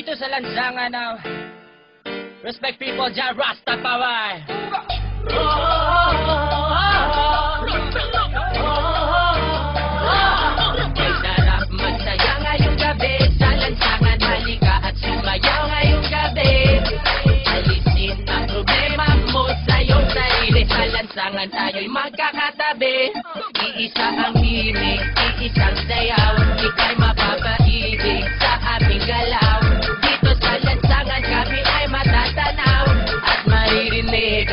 Dito sa lansangan ng Respect People, Jah Rastafari. May sarap magsaya ngayong gabi sa lansangan, halika at sumayaw ngayong gabi. Alisin ang problema mo sa iyong sarili, sa lansangan tayo'y magkakatabi. Iisa ang himig, iisang sayaw, ika'y mapapaibig sa aming galaw. Dito sa lansangan kami ay matatanaw at maririnig.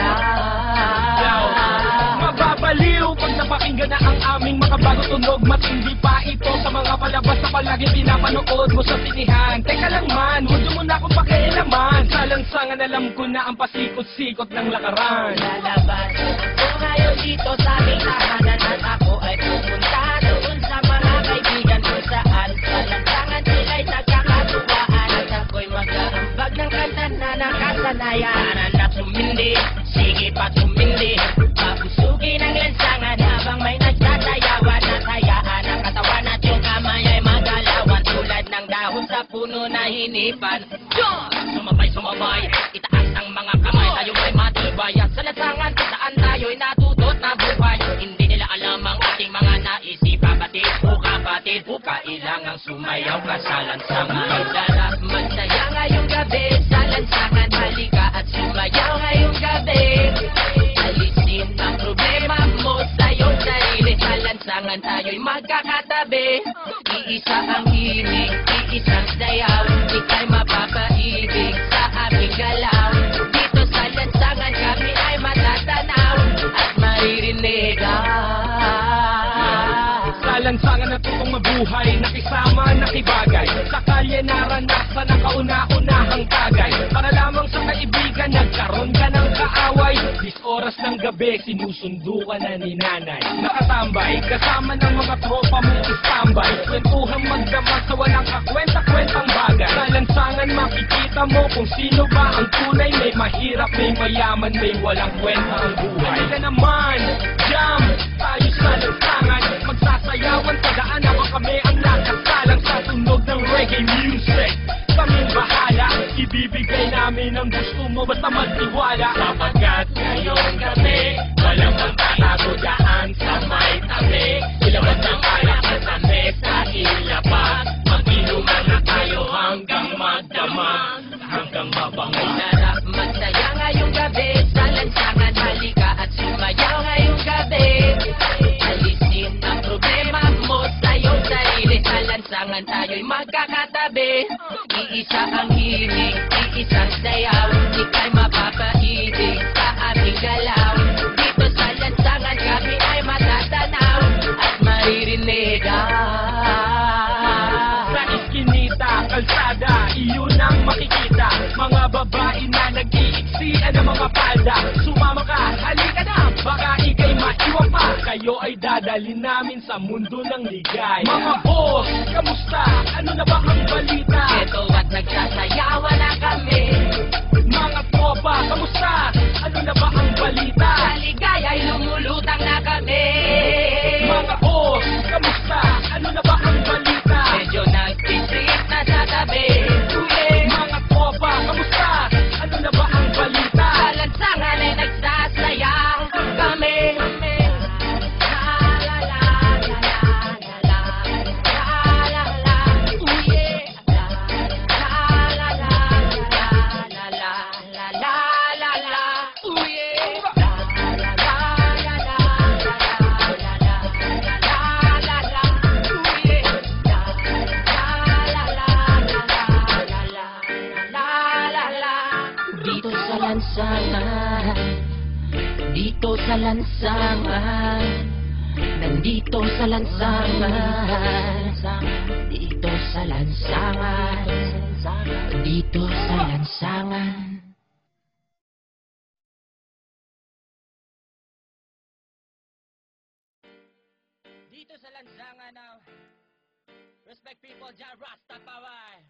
Mababaliw pag napakinggan na ang aming makabagong tunog. Matindi pa ito sa mga palabas na palagi pinapanood mo sa sinihan. Teka lang man, huwag mo na akong pakialaman. Sa lansangan alam ko na ang pasikot-sikot ng lakaran. Lalabas ako ngayon dito sa aming tahanan at ako ay pupunta doon sa mga kaibigan ko saan sa lansangan sila'y nagkakatuwaan at ako'y mag-aambag ng kanta na nakasanayan. Anak sumindi, sige pa sumindi, papusugin ang lansangan habang may nagsasayawan. Nasayaan ang katawan at yung kamay ay magalawan tulad ng dahon sa puno na hinipan. Sumabay, itaas ang mga kamay, tayo ay matibay at sa lansangan kung saan tayo'y natutot na buhay. Hindi nila alam ang ating mga naisipan, batid o kailangang sumayaw ka sa lansangan. May sarap magsaya ngayong gabi sa lansangan, halika at sumayaw ngayong gabi. Alisin ang problema mo sa iyong sarili, sa lansangan tayo'y magkakatabi. Iisa ang himig, iisang sayaw, ika'y mapapaibig sa aming galaw. Dito sa lansangan kami ay matatanaw at maririnig. Sa lansangan na tutong mabuhay, nakisama, nakibagay. Sa kalye naranasan ang kauna-unahang tagay. Para lamang sa kaibigan, nagkaroon ka ng kaaway. 10 oras ng gabi, sinusundo ka na ni nanay. Nakatambay, kasama ng mga tropa mong istambay. Kwentuhang magdamag sa walang kakwenta-kwentang bagay. Sa lansangan makikita mo kung sino ba ang tunay. May mahirap, may mayaman, may walang kwenta ang buhay. Halika naman, jam, tayo sa lansangan. Magsasayawan sa daan habang kami ang nakasalang sa tunog ng reggae music. Kaming bahala, ibibigay namin ang gusto mo, basta magtiwala. Sapagkat ngayong gabi, walang magtatago daan sa may tabi. Ilabas ang alak sa mesa, ilabas. Mag-inuman na tayo hanggang magdamag, hanggang mabangay. Sarap magsaya ngayong gabi sa lansangan, halika at sumayaw ngayong gabi. Alisin ang problema mo sa iyong sarili, sa lansangan tayo'y magkakatabi. Iisa ang himig, iisang sayaw, ika'y mapapaibig sa aming galaw. Dito sa lansangan kami ay matatanaw at maririnig. Sa iskinita, kalsada, iyon ang makikita. Mga babae na nag-iiksian ng mga palda. Sumama ka, halika na, baka ika'y maiwan pa. Kayo ay dadalhin namin sa mundo ng ligay. Mga boss, kamusta? Ano na ba ang balita? Ito at nagsasayawan na kami. Mga tropa, kamusta? Ano na ba ang balita? Sa ligaya'y lumulutang na kami. Mga boss, kamusta? Ano na ba ang balita? Medyo nagtitrip na sa tabi. Mga tropa, kamusta? Ano na ba ang balita? Sa lansangan ay nagsasayang kami. Dito sa lansangan, nandito sa lansangan, dito sa lansangan, dito sa lansangan. Dito sa lansangan ng Respect People, Jah Rastafari.